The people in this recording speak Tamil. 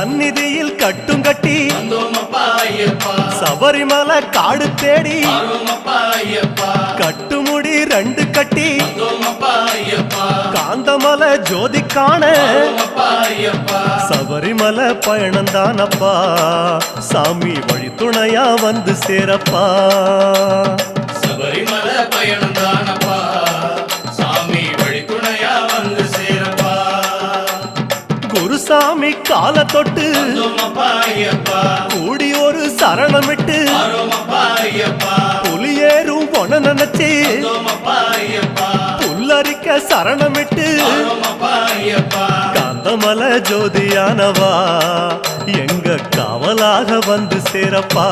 சந்நிதியில் கட்டும் கட்டி சபரிமலை காடு தேடி கட்டுமுடி 2 கட்டி காந்தமலை ஜோதி காண சபரிமலை பயணந்தானப்பா சாமி வழி துணையா வந்து சேரப்பா சபரிமலை பயணந்தானப்பா சாமி வழி துணையா வந்து சேரப்பா குருசாமி கால தொட்டு கூடி ஒரு சரணமிட்டு புலியேறும் பொன நினைச்சு புல்லரிக்க சரணமிட்டு காந்தமலை ஜோதியானவா எங்க காவலாக வந்து சேரப்பா